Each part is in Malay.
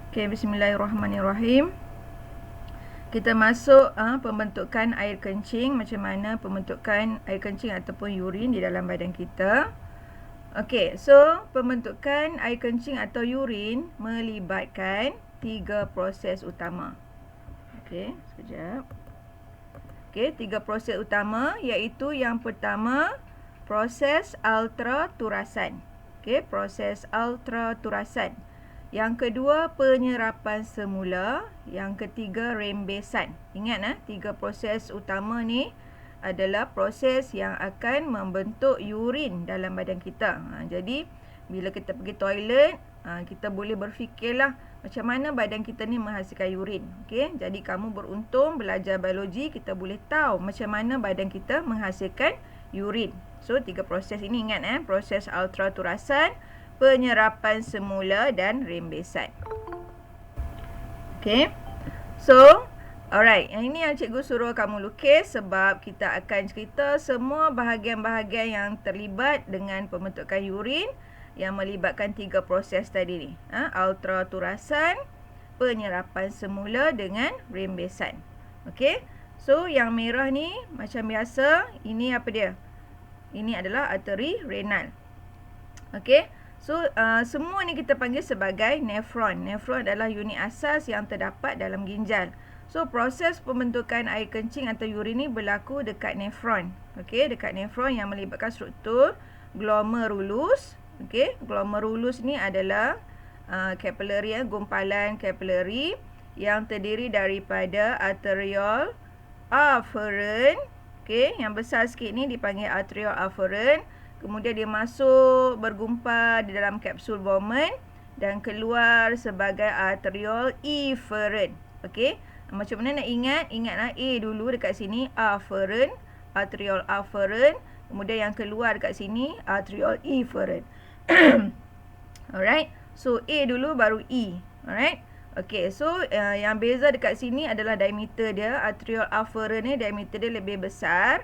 Okey, bismillahirrahmanirrahim. Kita masuk pembentukan air kencing, macam mana pembentukan air kencing ataupun urin di dalam badan kita. Okey, so pembentukan air kencing atau urin melibatkan 3 proses utama. Okey, sekejap. Okey, 3 proses utama iaitu yang pertama proses ultraturasan. Okey, proses ultraturasan. Yang kedua, penyerapan semula. Yang ketiga, rembesan. Ingat 3 proses utama ni adalah proses yang akan membentuk urin dalam badan kita. Jadi, bila kita pergi toilet, kita boleh berfikirlah macam mana badan kita ni menghasilkan urin. Okay? Jadi, kamu beruntung belajar biologi, kita boleh tahu macam mana badan kita menghasilkan urin. So, 3 proses ini ingat proses ultraturasan, penyerapan semula dan rembesan. Okay. So, alright. Yang ini yang cikgu suruh kamu lukis sebab kita akan cerita semua bahagian-bahagian yang terlibat dengan pembentukan urin yang melibatkan 3 proses tadi ni. Ultraturasan, penyerapan semula dengan rembesan. Okay. So, yang merah ni macam biasa, ini apa dia? Ini adalah arteri renal. Okay. So, semua ni kita panggil sebagai nefron. Nefron adalah unit asas yang terdapat dalam ginjal. So, proses pembentukan air kencing atau urin ni berlaku dekat nefron. Okey, dekat nefron yang melibatkan struktur glomerulus. Okey, glomerulus ni adalah capillary, gumpalan capillary yang terdiri daripada arteriole afferent. Okey, yang besar sikit ni dipanggil arteriole afferent. Kemudian dia masuk bergumpal di dalam kapsul Bowman dan keluar sebagai arteriole efferent. Okey. Macam mana nak ingat? Ingatlah A dulu dekat sini, afferent, arteriole afferent. Kemudian yang keluar dekat sini, arteriole efferent. Alright. So A dulu baru E. Alright. Okey. So yang beza dekat sini adalah diameter dia. Arteriole afferent ni diameter dia lebih besar.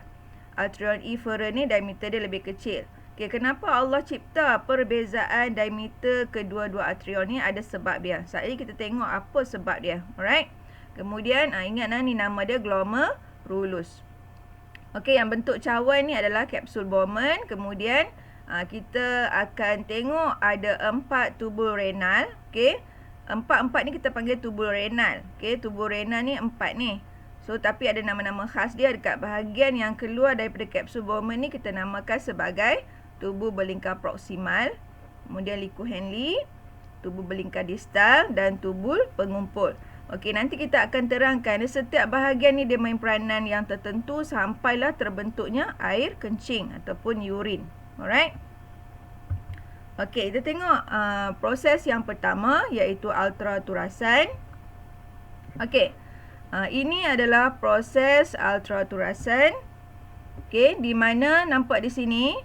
Arteriole efferent ni diameter dia lebih kecil. Okey, kenapa Allah cipta perbezaan diameter kedua-dua arteriole ni? Ada sebab dia. Saat ini kita tengok apa sebab dia. Alright. Kemudian ingatlah ni nama dia glomerulus. Okey, yang bentuk cawan ni adalah kapsul Bowman. Kemudian kita akan tengok ada 4 tubul renal. Okey. 4 ni kita panggil tubul renal. Okey, tubul renal ni 4 ni. So, tapi ada nama-nama khas dia dekat bahagian yang keluar daripada kapsul Bowman ni kita namakan sebagai tubuh berlingkar proksimal, kemudian liku Henle, tubuh berlingkar distal dan tubul pengumpul. Okey, nanti kita akan terangkan setiap bahagian ni dia main peranan yang tertentu sampailah terbentuknya air kencing ataupun urin. Alright. Okey, kita tengok proses yang pertama iaitu ultraturasan. Okey. Ini adalah proses ultraturasan. Okey, di mana nampak di sini,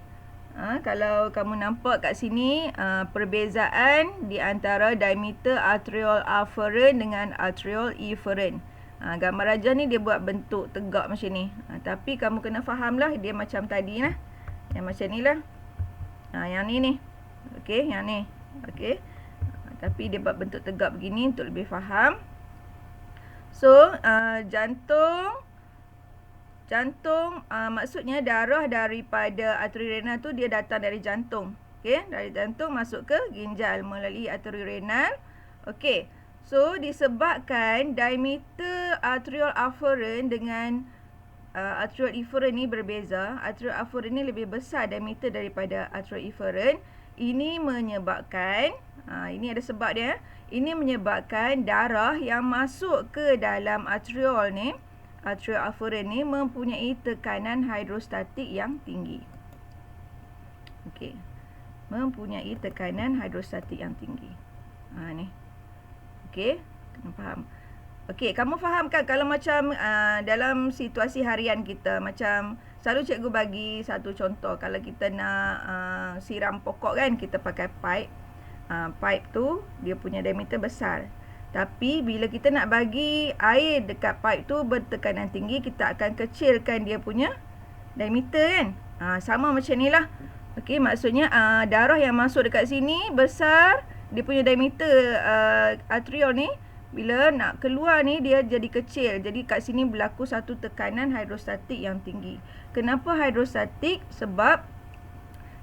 kalau kamu nampak kat sini perbezaan di antara diameter arteriole afferent dengan arteriole efferent. Gambar rajah ni dia buat bentuk tegak macam ni. Tapi kamu kena fahamlah dia macam tadi lah. Yang macam ni lah. Yang ni ni. Okey, yang ni. Okey. Tapi dia buat bentuk tegak begini untuk lebih faham. So, jantung maksudnya darah daripada arteri renal tu dia datang dari jantung. Okey, dari jantung masuk ke ginjal melalui arteri renal. Okey. So, disebabkan diameter arteriole afferent dengan arteriole efferent ni berbeza. Arteriole afferent ni lebih besar diameter daripada arteriole efferent. Ini menyebabkan ini ada sebab dia. Ini menyebabkan darah yang masuk ke dalam arteriole ni, arteriole afferent ni mempunyai tekanan hidrostatik yang tinggi. Okey. Mempunyai tekanan hidrostatik yang tinggi. Ni. Okey, kena faham. Okey, kamu faham kan kalau macam dalam situasi harian kita, macam selalu cikgu bagi satu contoh. Kalau kita nak siram pokok kan, kita pakai pipe. Pipe tu dia punya diameter besar. Tapi bila kita nak bagi air dekat pipe tu bertekanan tinggi, kita akan kecilkan dia punya diameter kan. Sama macam ni lah. Okey, maksudnya darah yang masuk dekat sini besar, dia punya diameter atrial ni bila nak keluar ni dia jadi kecil. Jadi kat sini berlaku satu tekanan hidrostatik yang tinggi. Kenapa hidrostatik? Sebab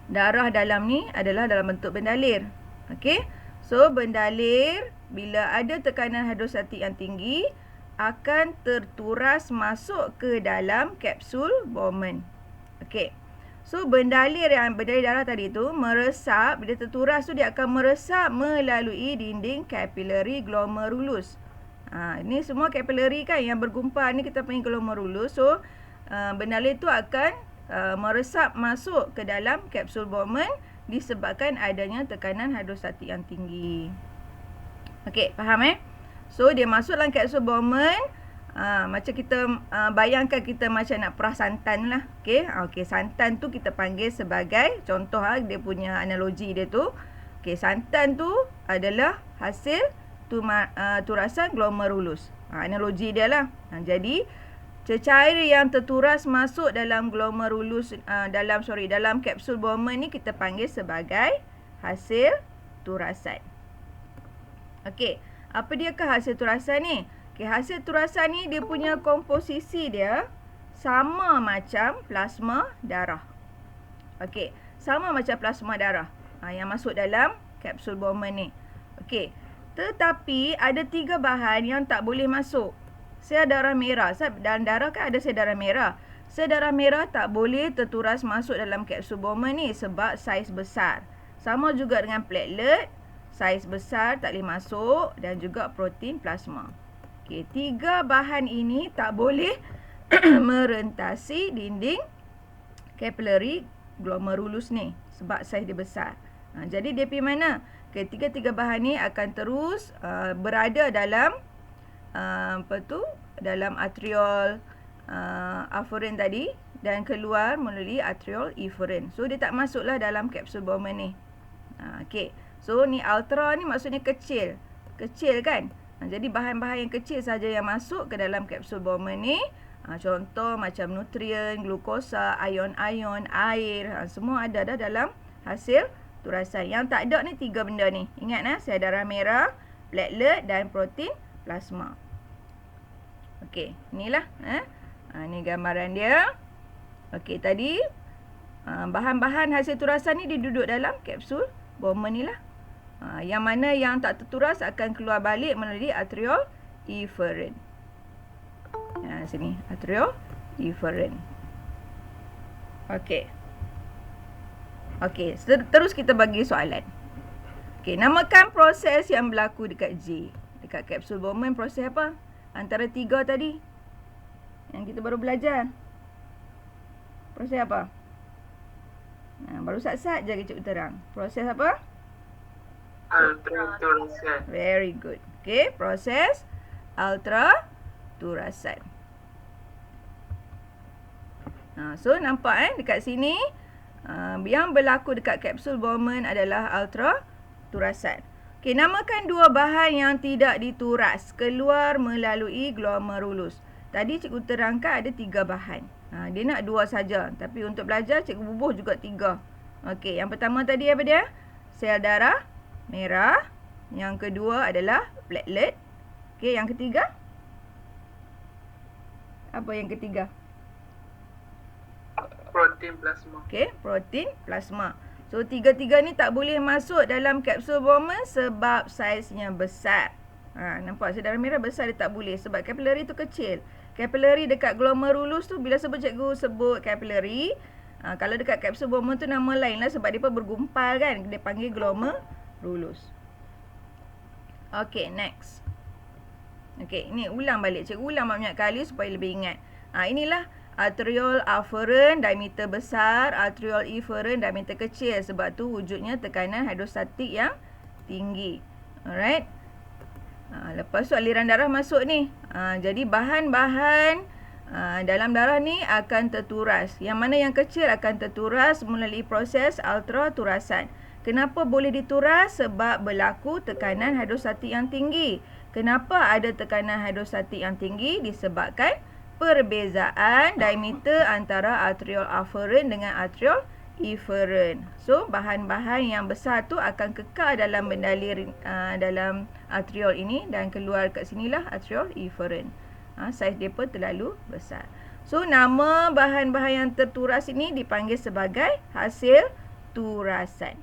darah dalam ni adalah dalam bentuk bendalir. Okey. So bendalir bila ada tekanan hidrostatik yang tinggi akan terturas masuk ke dalam kapsul Bowman. Okey. So bendalir darah tadi tu meresap, bila terturas tu dia akan meresap melalui dinding capillary glomerulus. Ini semua capillary kan yang bergumpal ni kita panggil glomerulus. So bendalir tu akan meresap masuk ke dalam kapsul Bowman disebabkan adanya tekanan hidrostatik yang tinggi. Okey, faham So dia masuk dalam kapsul Bowman. Macam kita bayangkan kita macam nak perah santan lah. Okey, santan tu kita panggil sebagai contoh dia punya analogi dia tu. Okey, santan tu adalah hasil turasan glomerulus. Analogi dia lah. Jadi cecair yang terturas masuk dalam glomerulus dalam kapsul Bowman ni kita panggil sebagai hasil turasan. Okey, apa diakah hasil turasan ni? Okay, hasil turasan ni dia punya komposisi dia sama macam plasma darah. Okey, sama macam plasma darah yang masuk dalam kapsul Bowman ni. Okey, tetapi ada 3 bahan yang tak boleh masuk. Sel darah merah. Dalam darah kan ada sel darah merah. Sel darah merah tak boleh terturas masuk dalam kapsul Bowman ni sebab saiz besar. Sama juga dengan platelet, saiz besar tak boleh masuk, dan juga protein plasma. Okey, 3 bahan ini tak boleh merentasi dinding capillary glomerulus ni sebab saiz dia besar. Jadi dia pergi mana? Ketiga-tiga bahan ni akan terus berada dalam dalam atrial afferent tadi dan keluar melalui atrial efferent. So dia tak masuklah dalam kapsul Bowman ni. Okey. So ni ultra ni maksudnya kecil. Kecil kan? Jadi bahan-bahan yang kecil saja yang masuk ke dalam kapsul Bowman ni. Contoh macam nutrien, glukosa, ion-ion, air, semua ada dah dalam hasil turasan. Yang tak ada ni 3 benda ni. Ingat sel darah merah, platelet dan protein plasma. Okey, inilah ni gambaran dia. Okey, tadi bahan-bahan hasil turasan ni dia duduk dalam kapsul Bowman ni lah. Yang mana yang tak terturas akan keluar balik melalui atrial efferent. Sini atrial efferent. Okey. Okey, terus kita bagi soalan. Okey, namakan proses yang berlaku dekat J. Dekat kapsul Bowman proses apa? Antara 3 tadi yang kita baru belajar. Proses apa? Baru sat-sat je cikgu terang. Proses apa? Ultraturasan. Very good. Okay, proses ultraturasan. So nampak dekat sini yang berlaku dekat kapsul Bowman adalah ultraturasan. Okay, namakan 2 bahan yang tidak dituras keluar melalui glomerulus. Tadi cikgu terangkan ada 3 bahan. Dia nak 2 saja, tapi untuk belajar cikgu bubuh juga 3. Okey, yang pertama tadi apa dia? Sel darah merah. Yang kedua adalah platelet. Okey, yang ketiga? Apa yang ketiga? Protein plasma. Okey, protein plasma. So, 3-3 ni tak boleh masuk dalam kapsul Bowman sebab saiznya besar. Nampak sel darah merah besar dia tak boleh sebab capillary tu kecil. Capillary dekat glomerulus tu bila sebut capillary, kalau dekat kapsul Bowman tu nama lain lah sebab dia pun bergumpal kan. Dia panggil glomerulus. Okey, next. Okey, ni ulang balik. Cikgu ulang banyak kali supaya lebih ingat. Inilah atrial afferent diameter besar, atrial efferent diameter kecil. Sebab tu wujudnya tekanan hidrostatik yang tinggi. Alright. Lepas tu aliran darah masuk ni. Jadi bahan-bahan dalam darah ni akan terturas. Yang mana yang kecil akan terturas melalui proses ultraturasan. Kenapa boleh dituras? Sebab berlaku tekanan hidrostatik yang tinggi. Kenapa ada tekanan hidrostatik yang tinggi? Disebabkan perbezaan diameter antara atrial afferent dengan atrial efferent. So, bahan-bahan yang besar tu akan kekal dalam bendali dalam arteriol ini dan keluar kat sinilah arteriol efferent. Saiz dia pun terlalu besar. So, nama bahan-bahan yang terturas ini dipanggil sebagai hasil turasan.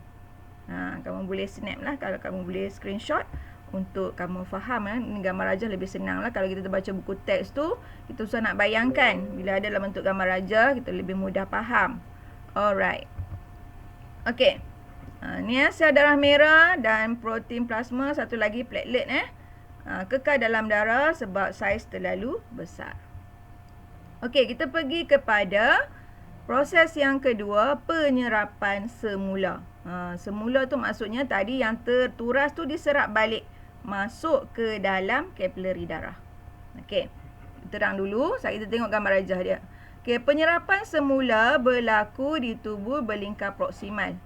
Kamu boleh snap lah kalau kamu boleh screenshot untuk kamu faham. Ini gambar rajah lebih senang lah. Kalau kita baca buku teks tu, kita susah nak bayangkan. Bila ada dalam bentuk gambar rajah, kita lebih mudah faham. Alright. Okey. Ni sel darah merah dan protein plasma. Satu lagi platelet. Kekal dalam darah sebab saiz terlalu besar. Okey, kita pergi kepada proses yang kedua, penyerapan semula. Semula tu maksudnya tadi yang terturas tu diserap balik masuk ke dalam kapilari darah. Okey. Terang dulu, kita tengok gambar rajah dia. Okey, penyerapan semula berlaku di tubuh berlingkar proksimal.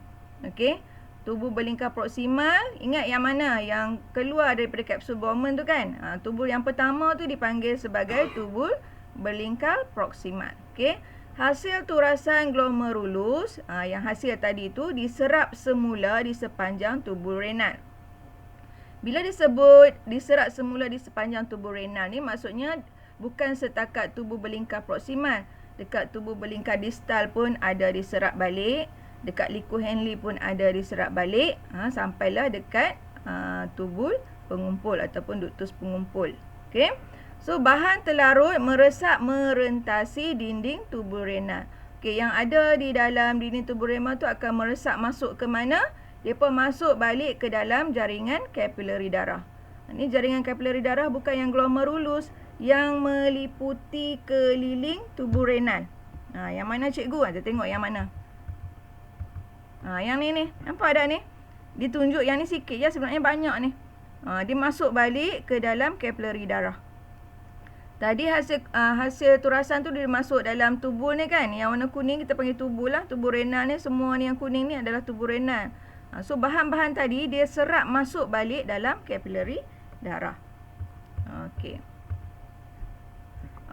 Okey. Tubuh berlingkar proksimal, ingat yang mana? Yang keluar daripada kapsul Bowman tu kan? Tubuh yang pertama tu dipanggil sebagai tubuh berlingkar proksimal. Okey. Hasil turasan glomerulus, yang hasil tadi tu diserap semula di sepanjang tubuh renal. Bila disebut diserap semula di sepanjang tubuh renal ni, maksudnya bukan setakat tubuh berlingkar proksimal. Dekat tubuh berlingkar distal pun ada diserap balik. Dekat liku Henle pun ada diserap balik. Sampailah dekat tubuh pengumpul ataupun ductus pengumpul. Okey. So, bahan terlarut meresap merentasi dinding tubuh renal. Okey, yang ada di dalam dinding tubuh renal tu akan meresap masuk ke mana? Dia pun masuk balik ke dalam jaringan kapilari darah. Ini jaringan kapilari darah bukan yang glomerulus, yang meliputi keliling tubuh renal. Yang mana cikgu? Kita tengok yang mana. Yang ni. Nampak tak ni? Ditunjuk yang ni sikit je, sebenarnya banyak ni. Dia masuk balik ke dalam kapilari darah. Tadi hasil turasan tu dia masuk dalam tubuh ni kan. Yang warna kuning kita panggil tubuh lah. Tubuh renal ni, semua ni yang kuning ni adalah tubuh renal. So, bahan-bahan tadi dia serap masuk balik dalam kapilari darah. Okey.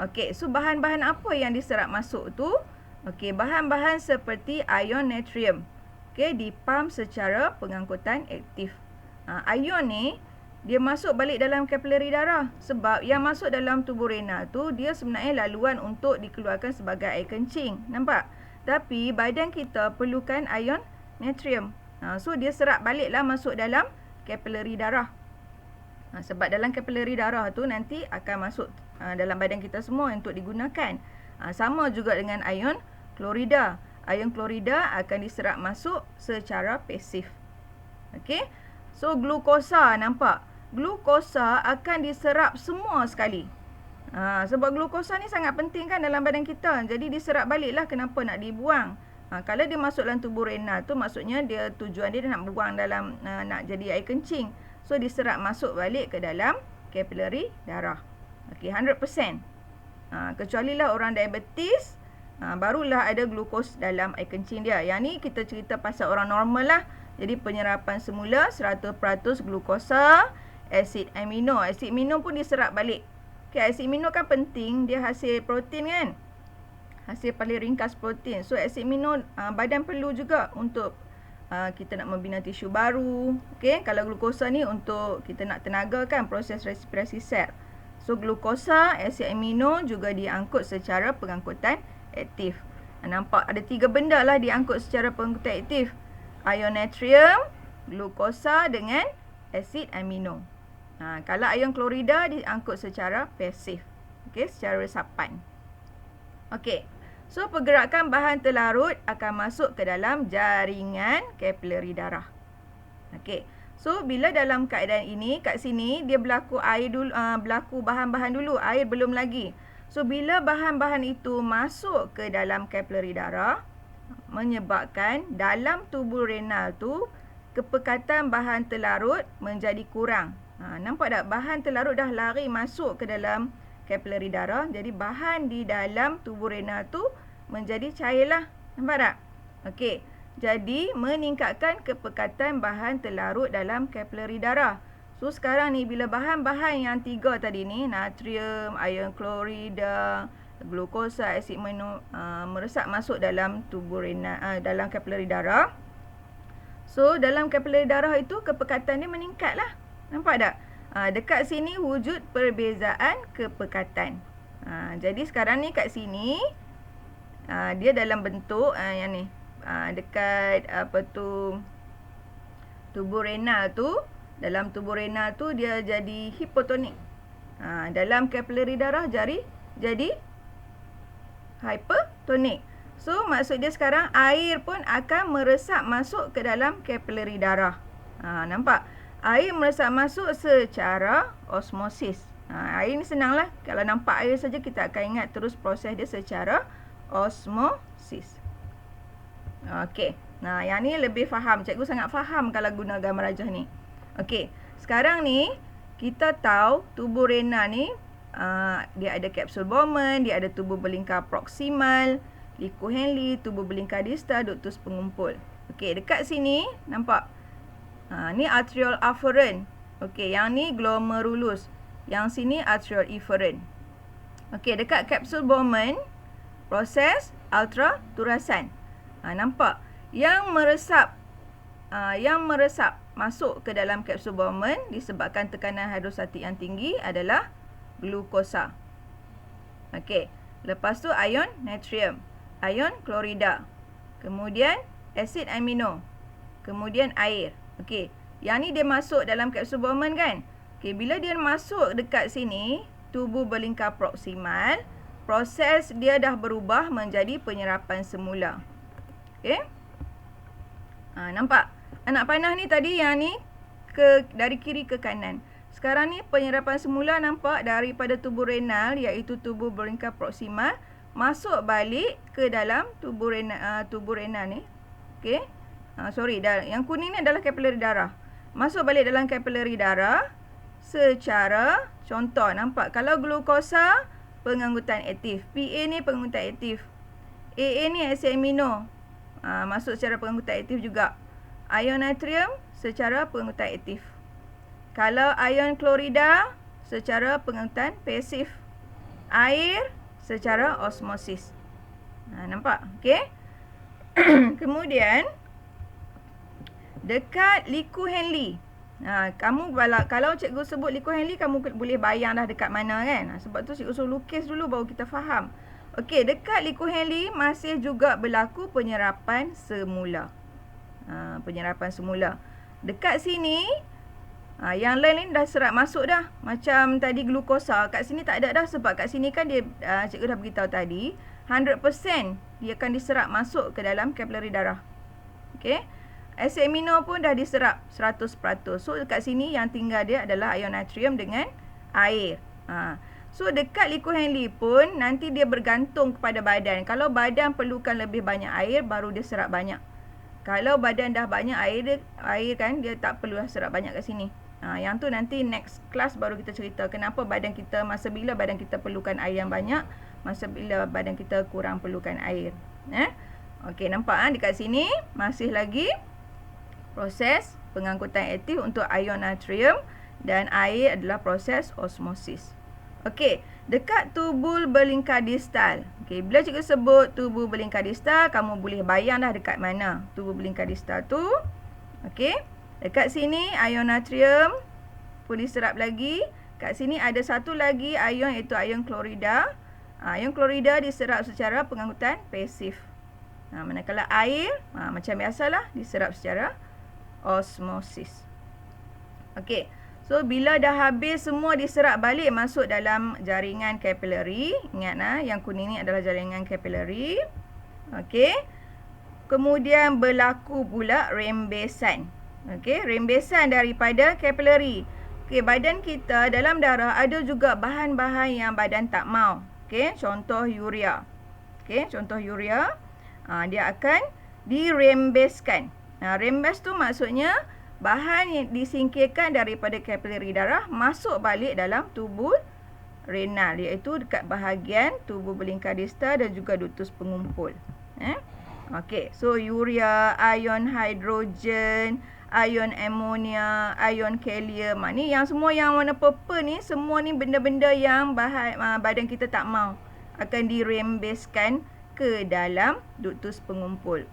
Okey, so bahan-bahan apa yang diserap masuk tu? Okey, bahan-bahan seperti ion natrium. Okey, dipam secara pengangkutan aktif. Ion ni dia masuk balik dalam kapilari darah sebab yang masuk dalam tubuh renal tu dia sebenarnya laluan untuk dikeluarkan sebagai air kencing. Nampak? Tapi badan kita perlukan ion natrium. So, dia serap baliklah masuk dalam kapilari darah. Sebab dalam kapilari darah tu nanti akan masuk dalam badan kita semua untuk digunakan. Sama juga dengan ion klorida. Ion klorida akan diserap masuk secara pasif. Okey. So, glukosa nampak? Glukosa akan diserap semua sekali. Sebab glukosa ni sangat penting kan dalam badan kita. Jadi diserap baliklah, kenapa nak dibuang? Kalau dia masuk dalam tubuh renal tu maksudnya tujuan dia nak buang dalam nak jadi air kencing. So, diserap masuk balik ke dalam kapilari darah. Okey, 100%. Kecuali lah orang diabetes, barulah ada glukos dalam air kencing dia. Yang ni kita cerita pasal orang normal lah. Jadi penyerapan semula 100% glukosa, asid amino. Asid amino pun diserap balik. Okey, asid amino kan penting, dia hasil protein kan. Hasil paling ringkas protein. So, asid amino badan perlu juga untuk kita nak membina tisu baru. Okey, kalau glukosa ni untuk kita nak tenaga kan proses respirasi sel. So, glukosa, asid amino juga diangkut secara pengangkutan aktif. Nampak ada 3 benda lah diangkut secara pengangkutan aktif. Ion natrium, glukosa dengan asid amino. Kalau ion klorida diangkut secara pasif. Okey, secara resapan. Okey. So, pergerakan bahan terlarut akan masuk ke dalam jaringan kapilari darah. Okey. So, bila dalam keadaan ini, kat sini dia berlaku air dulu, berlaku bahan-bahan dulu, air belum lagi. So, bila bahan-bahan itu masuk ke dalam kapilari darah, menyebabkan dalam tubuh renal tu kepekatan bahan terlarut menjadi kurang. Nampak tak? Bahan terlarut dah lari masuk ke dalam kapilari darah. Jadi bahan di dalam tubuh renal tu menjadi cairlah. Nampak tak? Okey. Jadi meningkatkan kepekatan bahan terlarut dalam kapilari darah. So sekarang ni bila bahan-bahan yang 3 tadi ni, natrium, ion klorida, glukosa, asid amino meresap masuk dalam tubuh renal, dalam kapilari darah. So dalam kapilari darah itu kepekatan dia meningkat lah. Nampak tak? Dekat sini wujud perbezaan kepekatan. Jadi sekarang ni kat sini dia dalam bentuk yang ni. Dekat tubuh renal tu, dalam tubuh renal tu dia jadi hipotonik. Dalam kapilari darah jadi hypertonik. So maksud dia sekarang air pun akan meresap masuk ke dalam kapilari darah. Nampak? Air meresap masuk secara osmosis. Air ni senanglah. Kalau nampak air saja kita akan ingat terus proses dia secara osmosis. Okey. Yang ni lebih faham. Cikgu sangat faham kalau guna gambar rajah ni. Okey. Sekarang ni kita tahu tubuh renal ni dia ada kapsul Bowman, dia ada tubuh belingkar proksimal, liku Henle, tubuh belingkar distal, ductus pengumpul. Okey, dekat sini nampak. Ni arteriole afferent. Okey, yang ni glomerulus. Yang sini arteriole efferent. Okey, dekat kapsul Bowman proses ultraturasan. Nampak? Yang meresap masuk ke dalam kapsul Bowman disebabkan tekanan hidrostatik yang tinggi adalah glukosa. Okey, lepas tu ion natrium, ion klorida, kemudian asid amino, kemudian air. Okey, yang ni dia masuk dalam kapsul Bowman kan? Okey, bila dia masuk dekat sini, tubuh belingkar proksimal, proses dia dah berubah menjadi penyerapan semula. Okey? Nampak? Anak panah ni tadi yang ni dari kiri ke kanan. Sekarang ni penyerapan semula nampak daripada tubuh renal iaitu tubuh belingkar proksimal masuk balik ke dalam tubuh renal ni. Okey? Yang kuning ni adalah kapilari darah. Masuk balik dalam kapilari darah secara contoh. Nampak? Kalau glukosa pengangkutan aktif, PA ni pengangkutan aktif, AA ni asid amino masuk secara pengangkutan aktif juga. Ion natrium secara pengangkutan aktif. Kalau ion klorida secara pengangkutan pasif. Air secara osmosis. Nampak? Okey. Kemudian dekat liku Henle. Kamu kalau cikgu sebut liku Henle, kamu boleh bayang dah dekat mana kan? Sebab tu cikgu suruh lukis dulu baru kita faham. Okey, dekat liku Henle masih juga berlaku penyerapan semula. Penyerapan semula. Dekat sini yang lain dah serap masuk dah. Macam tadi glukosa, kat sini tak ada dah sebab kat sini kan dia cikgu dah beritahu tadi 100% dia akan diserap masuk ke dalam kapilari darah. Okey. Asid amino pun dah diserap 100%. So dekat sini yang tinggal dia adalah ion natrium dengan air. So dekat liku Henle pun nanti dia bergantung kepada badan. Kalau badan perlukan lebih banyak air baru dia serap banyak. Kalau badan dah banyak air kan dia tak perlu serap banyak kat sini. Yang tu nanti next class baru kita cerita kenapa masa bila badan kita perlukan air yang banyak, masa bila badan kita kurang perlukan air. Okey, nampak dekat sini masih lagi proses pengangkutan aktif untuk ion natrium dan air adalah proses osmosis. Okey, dekat tubuh belingkar distal. Okey, bila cikgu sebut tubuh belingkar distal, kamu boleh bayang dah dekat mana tubuh belingkar distal tu. Okey, dekat sini ion natrium pun diserap lagi. Kat sini ada satu lagi ion iaitu ion klorida. Ion klorida diserap secara pengangkutan pasif. Manakala air macam biasalah diserap secara osmosis. Okey. So, bila dah habis semua diserap balik masuk dalam jaringan kapilari. Ingat yang kuning ni adalah jaringan kapilari. Okey. Kemudian berlaku pula rembesan. Okey, rembesan daripada kapilari. Okey, badan kita dalam darah ada juga bahan-bahan yang badan tak mau. Okey, contoh urea. Okey, contoh urea. Dia akan dirembeskan. Rembes tu maksudnya bahan yang disingkirkan daripada kapilari darah masuk balik dalam tubuh renal iaitu dekat bahagian tubuh belingkar distal dan juga ductus pengumpul. Okey, so urea, ion hidrogen, ion amonia, ion kalium. Ni yang semua yang warna purple ni semua ni benda-benda yang badan kita tak mau. akan dirembeskan ke dalam duktus pengumpul.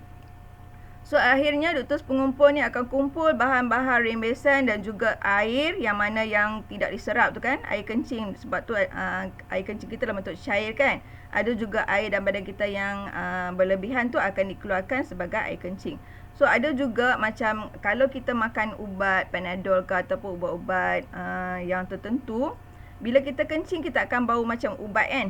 So akhirnya duktus pengumpul ni akan kumpul bahan-bahan rembesan dan juga air yang mana yang tidak diserap tu kan, air kencing. Sebab tu air kencing kita dalam bentuk cair kan. Ada juga air dalam badan kita yang berlebihan tu akan dikeluarkan sebagai air kencing. So ada juga macam kalau kita makan ubat Panadol ke ataupun ubat-ubat yang tertentu, bila kita kencing kita akan bau macam ubat kan.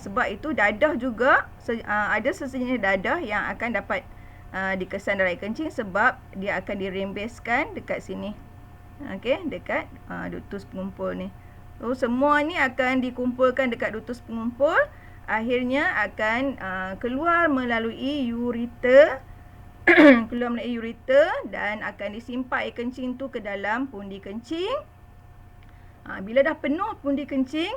Sebab itu dadah juga ada sejenis dadah yang akan dapat dikesan dalam air kencing sebab dia akan dirembeskan dekat sini. Okey, dekat duktus pengumpul ni. So semua ni akan dikumpulkan dekat duktus pengumpul, akhirnya akan keluar melalui ureter keluar melalui ureter dan akan disimpan air kencing tu ke dalam pundi kencing. Bila dah penuh pundi kencing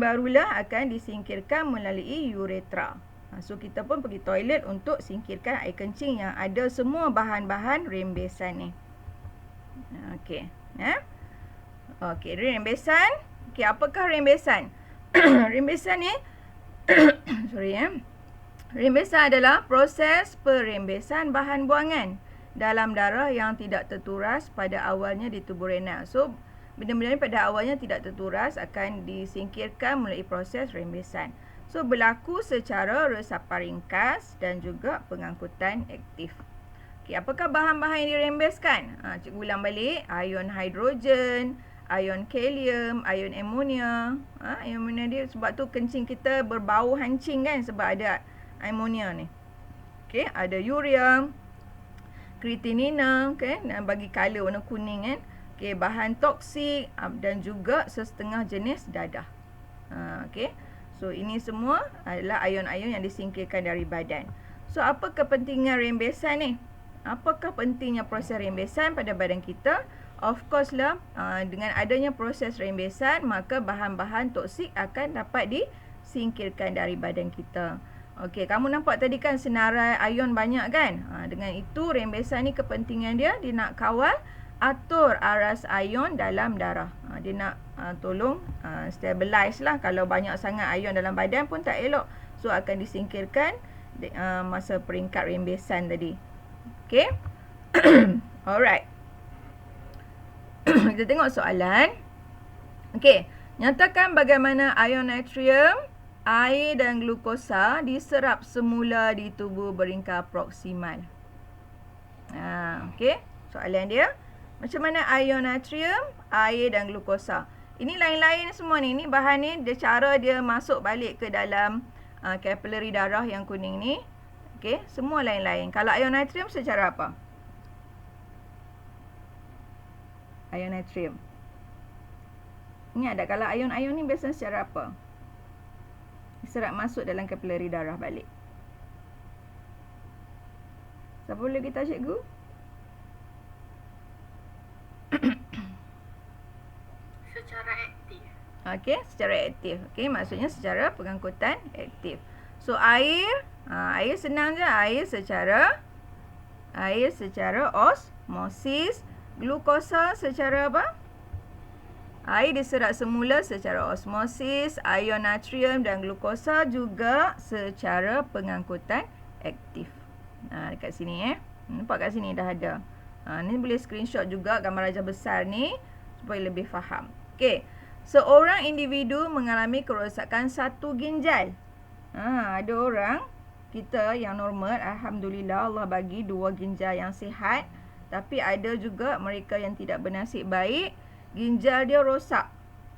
barulah akan disingkirkan melalui uretra. So kita pun pergi toilet untuk singkirkan air kencing yang ada semua bahan-bahan rembesan ni. Okey, okey, rembesan. Okey, apakah rembesan? Rembesan ni rembesan adalah proses perembesan bahan buangan dalam darah yang tidak terturas pada awalnya di tubuh renal. So benda-benda ni pada awalnya tidak terturas akan disingkirkan melalui proses rembesan. So berlaku secara resapan ringkas dan juga pengangkutan aktif. Okey, apakah bahan-bahan yang dirembeskan? Cikgu ulang balik, ion hidrogen, ion kalium, ion amonia. Ion amonia dia sebab tu kencing kita berbau hancing kan sebab ada amonia ni. Okey, ada urea, kreatinina, okey, dan bagi color warna kuning kan. Okey, bahan toksik dan juga sesetengah jenis dadah. Okey. So ini semua adalah ion-ion yang disingkirkan dari badan. So apa kepentingan rembesan ni? Apakah pentingnya proses rembesan pada badan kita? Of course lah, dengan adanya proses rembesan, maka bahan-bahan toksik akan dapat disingkirkan dari badan kita. Okey, kamu nampak tadi kan senarai ion banyak kan? Dengan itu rembesan ni kepentingan dia nak kawal atur aras ion dalam darah. Dia nak tolong stabilize lah. Kalau banyak sangat ion dalam badan pun tak elok. So akan disingkirkan masa peringkat rembesan tadi. Okay. Alright. Kita tengok soalan. Okay. Nyatakan bagaimana ion natrium, air dan glukosa diserap semula di tubuh beringkar proksimal. Okay. Soalan dia. Macam mana ion natrium, air dan glukosa. Ini lain-lain semua ni. Ini bahan ni, cara dia masuk balik ke dalam kapilari darah yang kuning ni. Okey, semua lain-lain. Kalau ion natrium secara apa? Ion natrium. Ingat tak kalau ion-ion ni biasanya secara apa? Diserap masuk dalam kapilari darah balik. Siapa boleh kita cikgu? Secara aktif. Okey, secara aktif. Okey, maksudnya secara pengangkutan aktif. So air, air senang je. Air secara osmosis. Glukosa secara apa? Air diserap semula secara osmosis. Ion natrium dan glukosa juga secara pengangkutan aktif. Dekat sini nampak kat sini dah ada. Ni boleh screenshot juga gambar rajah besar ni supaya lebih faham. Okey. Seorang individu mengalami kerosakan satu ginjal. Ada orang kita yang normal, alhamdulillah Allah bagi 2 ginjal yang sihat, tapi ada juga mereka yang tidak bernasib baik, ginjal dia rosak.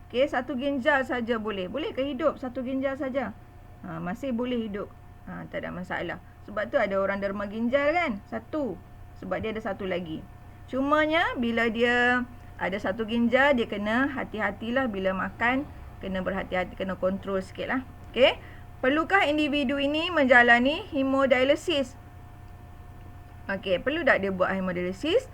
Okey, 1 ginjal saja boleh. Boleh ke hidup 1 ginjal saja? Masih boleh hidup. Tak ada masalah. Sebab tu ada orang derma ginjal kan? 1. Sebab dia ada 1 lagi. Cumanya bila dia ada 1 ginjal, dia kena hati-hatilah bila makan. Kena berhati-hati, kena kontrol sikit lah. Okay. Perlukah individu ini menjalani hemodialisis? Okay, perlu tak dia buat hemodialisis?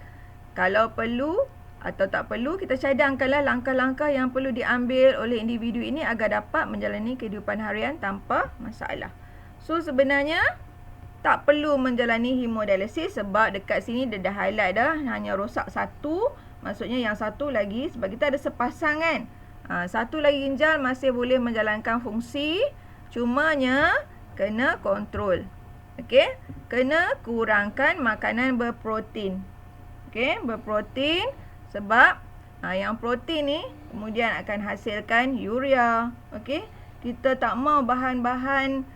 Kalau perlu atau tak perlu, kita cadangkanlah langkah-langkah yang perlu diambil oleh individu ini agar dapat menjalani kehidupan harian tanpa masalah. So sebenarnya tak perlu menjalani hemodialisis sebab dekat sini dia dah highlight dah hanya rosak 1. Maksudnya yang 1 lagi, sebab kita ada sepasang kan. 1 lagi ginjal masih boleh menjalankan fungsi. Cumanya kena kontrol. Okey, kena kurangkan makanan berprotein. Okey, berprotein sebab yang protein ni kemudian akan hasilkan urea. Okey, kita tak mau bahan-bahan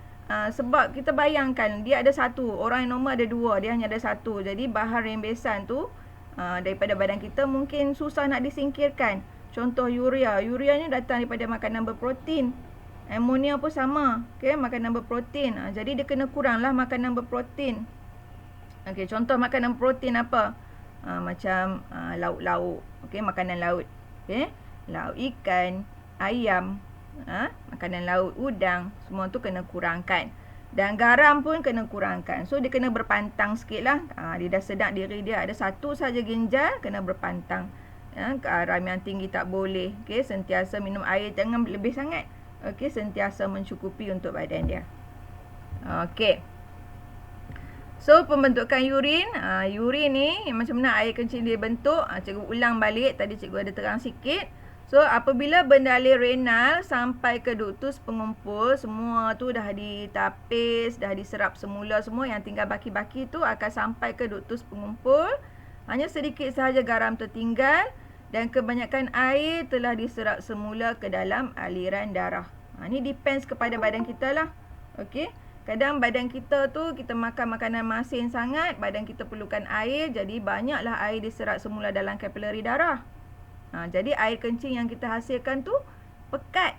sebab kita bayangkan dia ada satu, orang yang normal ada dua, dia hanya ada satu. Jadi bahan rembesan tu daripada badan kita mungkin susah nak disingkirkan. Contoh urea. Urea ni datang daripada makanan berprotein. Amonia pun sama. Okey, makanan berprotein. Jadi dia kena kuranglah makanan berprotein. Okey, contoh makanan protein apa? Macam lauk-lauk. Okey, makanan laut. Okey, lauk ikan, ayam, makanan laut, udang, semua tu kena kurangkan. Dan garam pun kena kurangkan. So dia kena berpantang sikitlah. Dia dah sedap diri dia ada satu saja ginjal, kena berpantang. Garam yang tinggi tak boleh. Okey, sentiasa minum air, jangan lebih sangat. Okey, sentiasa mencukupi untuk badan dia. Okey. So pembentukan urin, urin ni macam mana air kencing dia bentuk, cikgu ulang balik, tadi cikgu ada terang sikit. So apabila bendalur renal sampai ke ductus pengumpul, semua tu dah ditapis, dah diserap semula semua, yang tinggal baki-baki tu akan sampai ke ductus pengumpul. Hanya sedikit sahaja garam tertinggal dan kebanyakan air telah diserap semula ke dalam aliran darah. Ni depends kepada badan kita lah. Okey. Kadang badan kita tu, kita makan makanan masin sangat, badan kita perlukan air, jadi banyaklah air diserap semula dalam kapilari darah. Jadi air kencing yang kita hasilkan tu pekat.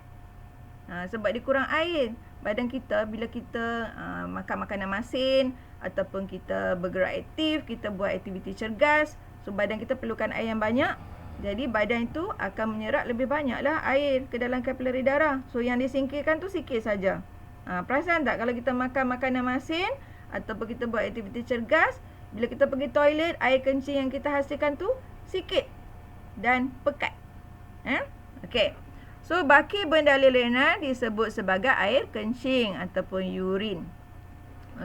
Sebab dia kurang air. Badan kita bila kita makan makanan masin ataupun kita bergerak aktif, kita buat aktiviti cergas, so badan kita perlukan air yang banyak. Jadi badan itu akan menyerap lebih banyaklah air ke dalam kapilari darah. So yang disingkirkan tu sikit saja. Perasan tak kalau kita makan makanan masin ataupun kita buat aktiviti cergas, bila kita pergi toilet, air kencing yang kita hasilkan tu sikit dan pekat. Okey. So baki bendalur renal disebut sebagai air kencing ataupun urin.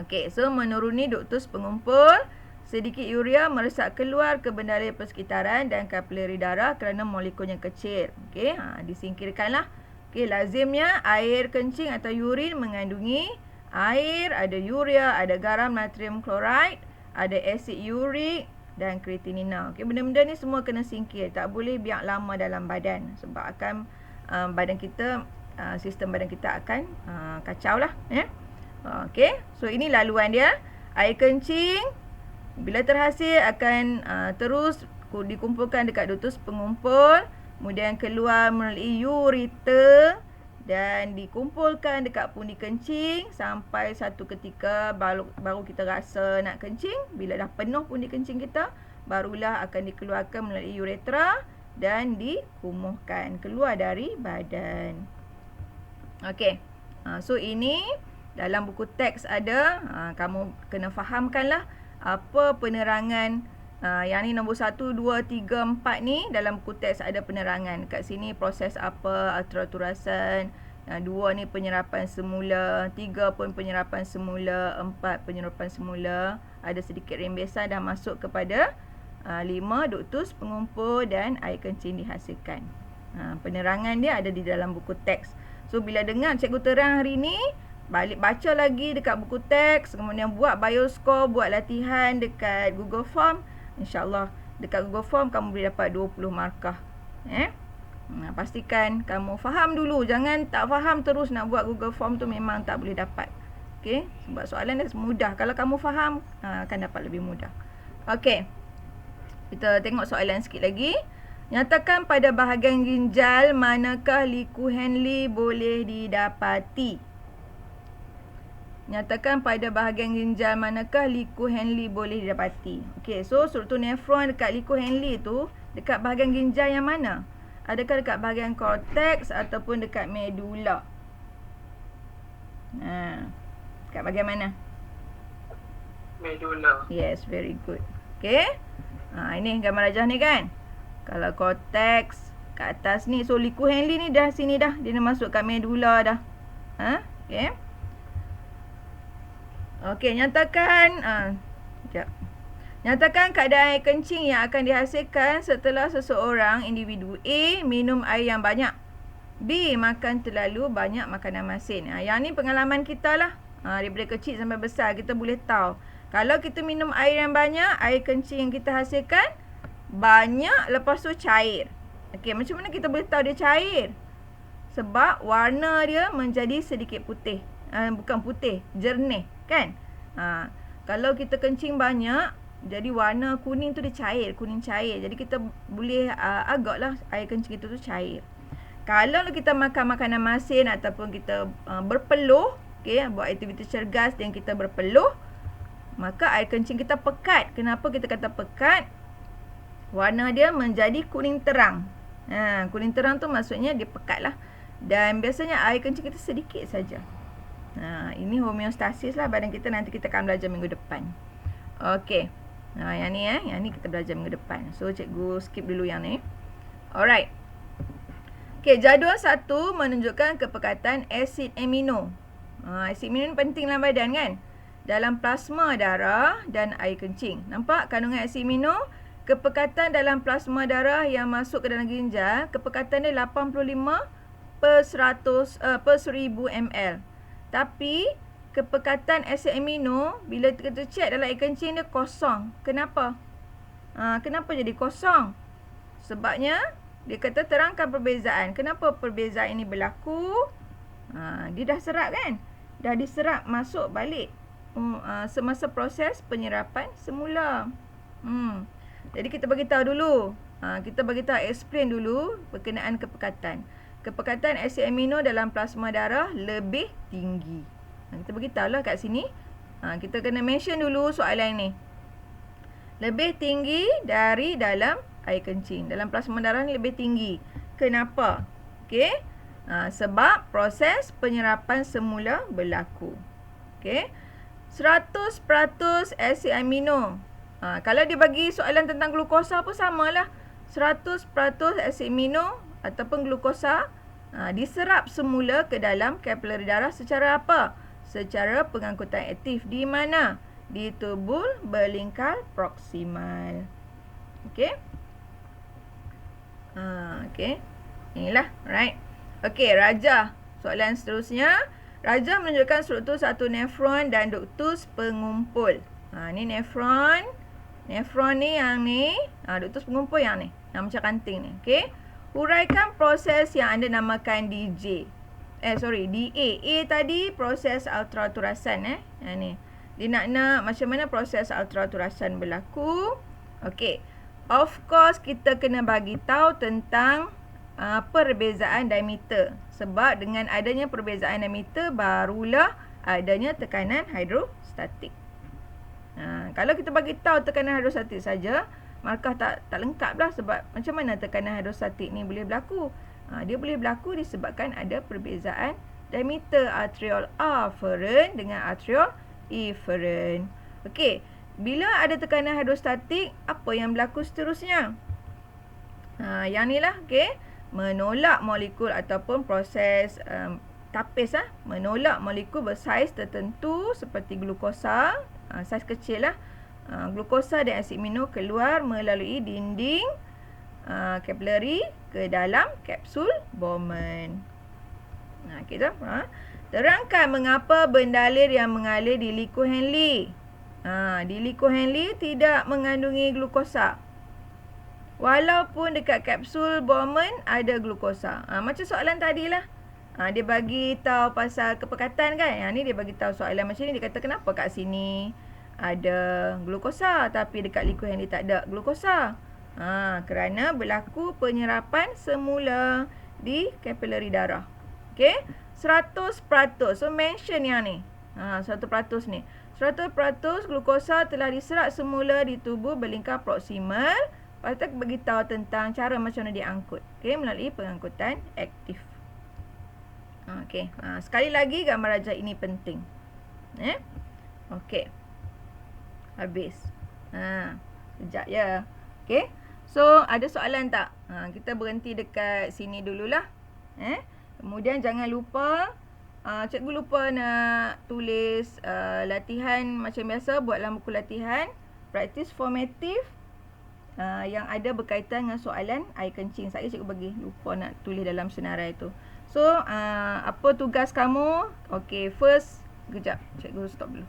Okey, so menuruni ductus pengumpul, sedikit urea meresap keluar ke bendalur persekitaran dan kapilari darah kerana molekulnya kecil. Okey, disingkirkanlah. Okey, lazimnya air kencing atau urin mengandungi air, ada urea, ada garam natrium chloride, ada asid urik dan kreatinina. Okey, benda-benda ni semua kena singkir. Tak boleh biar lama dalam badan sebab akan badan kita, sistem badan kita akan kacau lah. Okey, so ini laluan dia. Air kencing bila terhasil akan terus dikumpulkan dekat ductus pengumpul, kemudian keluar melalui ureter dan dikumpulkan dekat pundi kencing sampai satu ketika baru kita rasa nak kencing. Bila dah penuh pundi kencing kita, barulah akan dikeluarkan melalui uretra dan dikumuhkan keluar dari badan. Okey, so ini dalam buku teks ada, kamu kena fahamkanlah apa penerangan. Yang ni nombor 1, 2, 3, 4 ni dalam buku teks ada penerangan. Kat sini proses apa, ultraturasan. 2 ni penyerapan semula, 3 pun penyerapan semula, 4 penyerapan semula. Ada sedikit rembesan dah masuk kepada 5 ductus pengumpul dan air kencing dihasilkan. Penerangan dia ada di dalam buku teks. So bila dengar cikgu terang hari ni, balik baca lagi dekat buku teks, kemudian buat bioscore, buat latihan dekat Google Form. InsyaAllah dekat Google Form kamu boleh dapat 20 markah. Pastikan kamu faham dulu. Jangan tak faham terus nak buat Google Form tu, memang tak boleh dapat. Okey, sebab soalan dia mudah. Kalau kamu faham, akan dapat lebih mudah. Okey, kita tengok soalan sikit lagi. Nyatakan pada bahagian ginjal manakah Lee-Ku Henle boleh didapati. Nyatakan pada bahagian ginjal manakah Lee-Ku Henle boleh didapati. Okey, so struktur nefron dekat Lee-Ku Henle tu dekat bahagian ginjal yang mana? Adakah dekat bahagian korteks ataupun dekat medula? Dekat bahagian mana? Medula. Yes, very good. Okey. Ini gambar rajah ni kan. Kalau korteks kat atas ni, so Lee-Ku Henle ni dah sini dah. Dia dah masuk kat medula dah. Okey. Okey, nyatakan sekejap. Nyatakan keadaan air kencing yang akan dihasilkan setelah seseorang individu A minum air yang banyak. B. Makan terlalu banyak makanan masin. Yang ni pengalaman kita lah. Daripada kecil sampai besar kita boleh tahu. Kalau kita minum air yang banyak, air kencing yang kita hasilkan banyak, lepas tu cair. Okey, macam mana kita boleh tahu dia cair? Sebab warna dia menjadi sedikit putih. Bukan putih, jernih, kan? Kalau kita kencing banyak, jadi warna kuning tu dia cair, kuning cair. Jadi kita boleh agaklah air kencing kita tu cair. Kalau kita makan makanan masin ataupun kita berpeluh, buat aktiviti cergas dan kita berpeluh, maka air kencing kita pekat. Kenapa kita kata pekat? Warna dia menjadi kuning terang. Kuning terang tu maksudnya dia pekat lah. Dan biasanya air kencing kita sedikit saja. Ini homeostasis lah badan kita, nanti kita akan belajar minggu depan. Okey. Yang ni kita belajar minggu depan. So cikgu skip dulu yang ni. Alright. Okey, jadual 1 menunjukkan kepekatan asid amino. Asid amino ni penting dalam badan, kan? Dalam plasma darah dan air kencing. Nampak kandungan asid amino? Kepekatan dalam plasma darah yang masuk ke dalam ginjal, kepekatan dia 85 per 1000 ml. Tapi kepekatan asid amino bila kita cek dalam air kencing dia kosong. Kenapa? Kenapa jadi kosong? Sebabnya dia kata terangkan perbezaan. Kenapa perbezaan ini berlaku? Dia dah serap, kan? Dah diserap masuk balik semasa proses penyerapan semula. Jadi kita bagi tahu dulu. Kita bagi tahu, explain dulu berkenaan kepekatan. Kepekatan asid amino dalam plasma darah lebih tinggi. Kita bagi tahulah kat sini. Kita kena mention dulu soalan ni. Lebih tinggi dari dalam air kencing. Dalam plasma darah ni lebih tinggi. Kenapa? Okey. Sebab proses penyerapan semula berlaku. Okey. 100% asid amino. Kalau dia bagi soalan tentang glukosa pun samalah. 100% asid amino ataupun glukosa diserap semula ke dalam kapilari darah secara apa? Secara pengangkutan aktif. Di mana? Di tubul berlingkar proksimal. Okey. Okey. Inilah, right? Okey, raja. Soalan seterusnya. Raja menunjukkan struktur satu nefron dan duktus pengumpul. Ni nefron. Nefron ni yang ni. Duktus pengumpul yang ni. Yang macam kanting ni. Okey. Huraikan proses yang anda namakan DJ. DA. A tadi proses ultraturasan. Yang ni. Dia nak macam mana proses ultraturasan berlaku. Okey. Of course, kita kena bagi tahu tentang perbezaan diameter. Sebab dengan adanya perbezaan diameter, barulah adanya tekanan hidrostatik. Kalau kita bagi tahu tekanan hidrostatik saja, maka tak lengkap lah. Sebab macam mana tekanan hidrostatik ni boleh berlaku? Dia boleh berlaku disebabkan ada perbezaan diameter arteriol afferent dengan arteriol efferent. Okey. Bila ada tekanan hidrostatik, apa yang berlaku seterusnya? Yang ni lah, okey. Menolak molekul ataupun proses tapis menolak molekul bersaiz tertentu seperti glukosa, saiz kecil lah. Glukosa dan asid amino keluar melalui dinding kapilari ke dalam kapsul Bowman. Kita terangkan mengapa bendalir yang mengalir di liku Henle. Di liku Henle tidak mengandungi glukosa. Walaupun dekat kapsul Bowman ada glukosa. Macam soalan tadilah. Dia bagi tahu pasal kepekatan, kan? Yang ni dia bagi tahu soalan macam ni. Dia kata kenapa kat sini ada glukosa tapi dekat liku Henle tak ada glukosa. Kerana berlaku penyerapan semula di kapilari darah. Okey? 100%. So mention yang ni. 100% ni. 100% glukosa telah diserap semula di tubuh berlingkar proksimal. Lepas tu beritahu tentang cara macam mana diangkut. Okey, melalui pengangkutan aktif. Okey. Sekali lagi gambar raja ini penting. Okey. Habis. Sekejap ya. Okey. So, ada soalan tak? Kita berhenti dekat sini dululah. Kemudian jangan lupa, cikgu lupa nak tulis latihan macam biasa. Buat dalam buku latihan. Praktis formatif yang ada berkaitan dengan soalan air kencing. Saya cikgu bagi lupa nak tulis dalam senarai tu. So, apa tugas kamu? Okay, first, kejap. Cikgu stop dulu.